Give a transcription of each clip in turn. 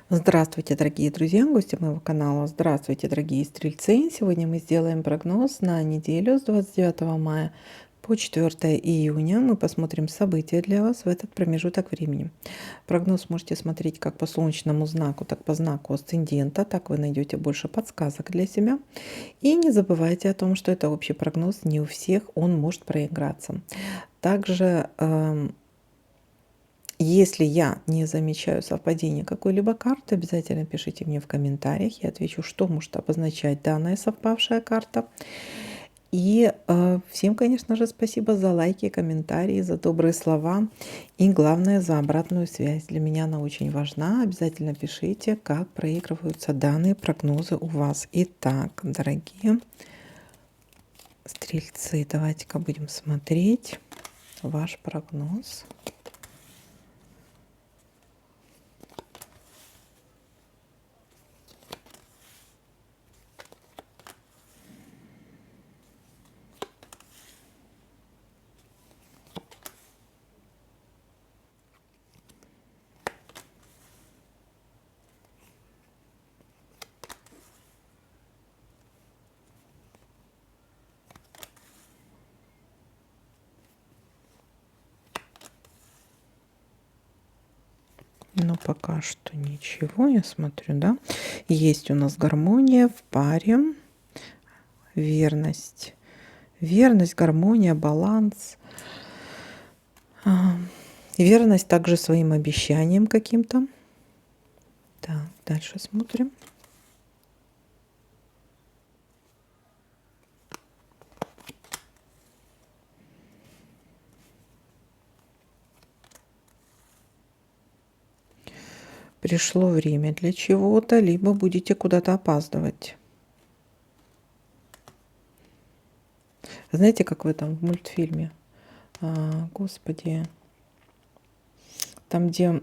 Здравствуйте, дорогие друзья, гости моего канала. Здравствуйте, дорогие стрельцы. Сегодня мы сделаем прогноз на неделю с 29 мая по 4 июня. Мы посмотрим события для вас в этот промежуток времени. Прогноз можете смотреть как по солнечному знаку, так по знаку асцендента. Так вы найдете больше подсказок для себя. И не забывайте о том, что это общий прогноз. Не у всех он может проиграться. Также если я не замечаю совпадения какой-либо карты, обязательно пишите мне в комментариях. Я отвечу, что может обозначать данная совпавшая карта. И всем, конечно же, спасибо за лайки, комментарии, за добрые слова. И главное, за обратную связь. Для меня она очень важна. Обязательно пишите, как проигрываются данные прогнозы у вас. Итак, дорогие стрельцы, давайте-ка будем смотреть ваш прогноз. Но пока что ничего, я смотрю, да. Есть у нас гармония в паре, верность. Верность, гармония, баланс. Верность также своим обещаниям каким-то. Так, дальше смотрим. Пришло время для чего-то, либо будете куда-то опаздывать. Знаете, как в этом мультфильме? Господи. Там, где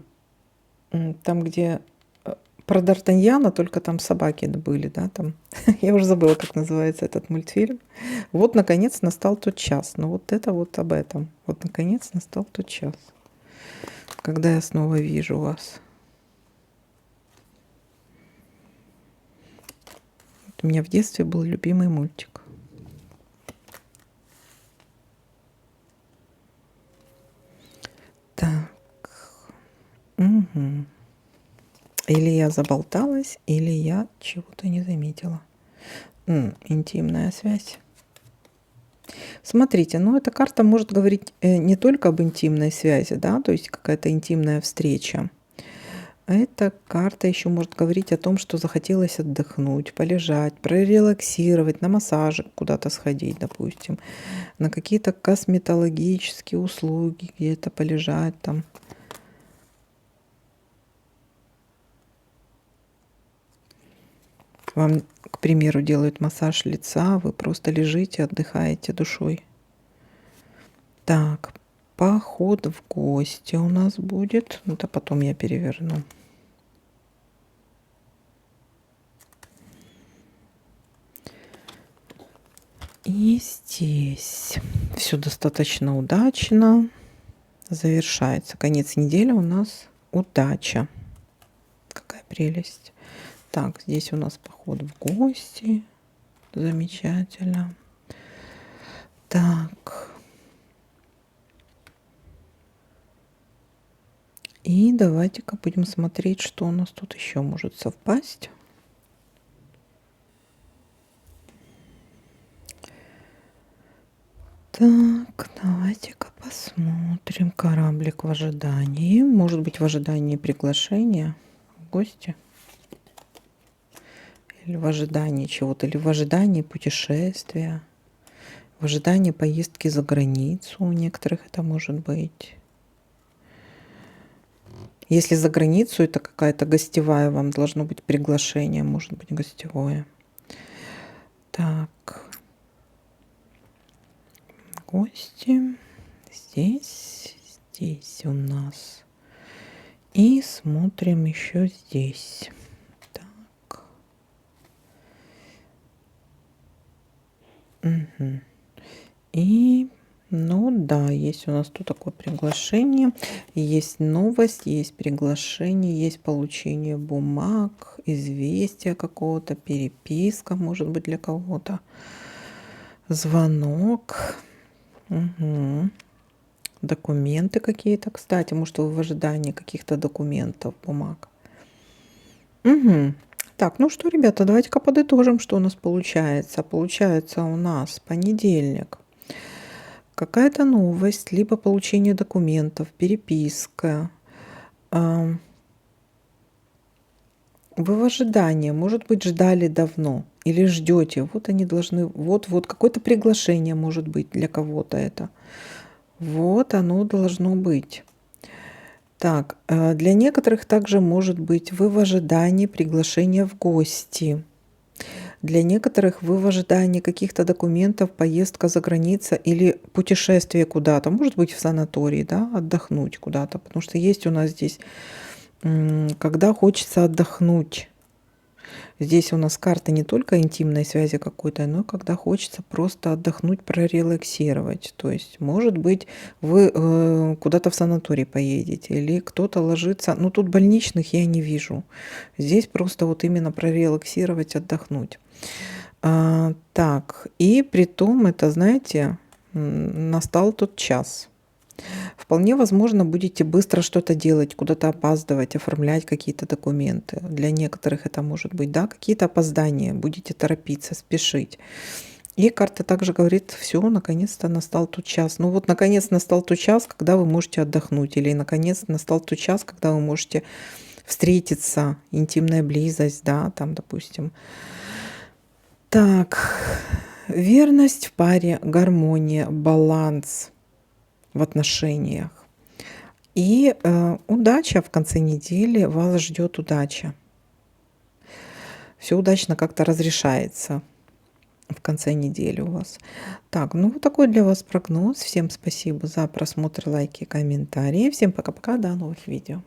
про Д'Артаньяна, только там собаки были, да, там. Я уже забыла, как называется этот мультфильм. Вот, наконец, настал тот час. Ну, вот это вот об этом. Вот, наконец, настал тот час, когда я снова вижу вас. У меня в детстве был любимый мультик. Так. Угу. Или я заболталась, или я чего-то не заметила. Интимная связь. Смотрите, ну эта карта может говорить не только об интимной связи, да, то есть какая-то интимная встреча. Эта карта еще может говорить о том, что захотелось отдохнуть, полежать, прорелаксировать, на массажик куда-то сходить, допустим, на какие-то косметологические услуги, где-то полежать там. Вам, к примеру, делают массаж лица, вы просто лежите, отдыхаете душой. Так, поход в гости у нас будет. Это потом я переверну. И здесь все достаточно удачно завершается. Конец недели у нас удача. Какая прелесть. Так, здесь у нас поход в гости. Замечательно. Так. И давайте-ка будем смотреть, что у нас тут еще может совпасть. Так, давайте-ка посмотрим. Кораблик в ожидании. Может быть, в ожидании приглашения в гости. Или в ожидании чего-то. Или в ожидании путешествия. В ожидании поездки за границу. У некоторых это может быть. Если за границу, это какая-то гостевая. Вам должно быть приглашение. Может быть, гостевое. Так. Гости. Здесь у нас. И смотрим еще здесь. Так. Угу. И Ну да, есть у нас тут такое приглашение, есть новость, есть приглашение, есть получение бумаг, известия какого-то, переписка, может быть, для кого-то, звонок, мгм. Документы какие-то, кстати, может, вы в ожидании каких-то документов, бумаг. Мгм. Так, ну что, ребята, давайте-ка подытожим, что у нас получается. Получается у нас понедельник. Какая-то новость, либо получение документов, переписка. Ам, Вы в ожидании, может быть, ждали давно или ждете. Вот они должны, вот какое-то приглашение может быть для кого-то это. Вот оно должно быть. Так, для некоторых также может быть вы в ожидании приглашения в гости. Для некоторых вы в ожидании каких-то документов, поездка за границу или путешествие куда-то, может быть, в санаторий, да, отдохнуть куда-то, потому что есть у нас здесь, когда хочется отдохнуть. Здесь у нас карта не только интимной связи какой-то, но и когда хочется просто отдохнуть, прорелаксировать. То есть, может быть, вы куда-то в санаторий поедете или кто-то ложится. Ну, тут больничных я не вижу. Здесь просто вот именно прорелаксировать, отдохнуть. Так, и при том это, знаете, настал тот час. Вполне возможно, будете быстро что-то делать, куда-то опаздывать, оформлять какие-то документы. Для некоторых это может быть, да, какие-то опоздания, будете торопиться, спешить. И карта также говорит, все, наконец-то настал тот час. Ну вот, наконец настал тот час, когда вы можете отдохнуть. Или, наконец, настал тот час, когда вы можете встретиться, интимная близость, да, там, допустим. Так, верность в паре, гармония, баланс в отношениях. И удача в конце недели, вас ждет удача. Все удачно как-то разрешается в конце недели у вас. Так, ну вот такой для вас прогноз. Всем спасибо за просмотр, лайки, комментарии. Всем пока-пока, до новых видео.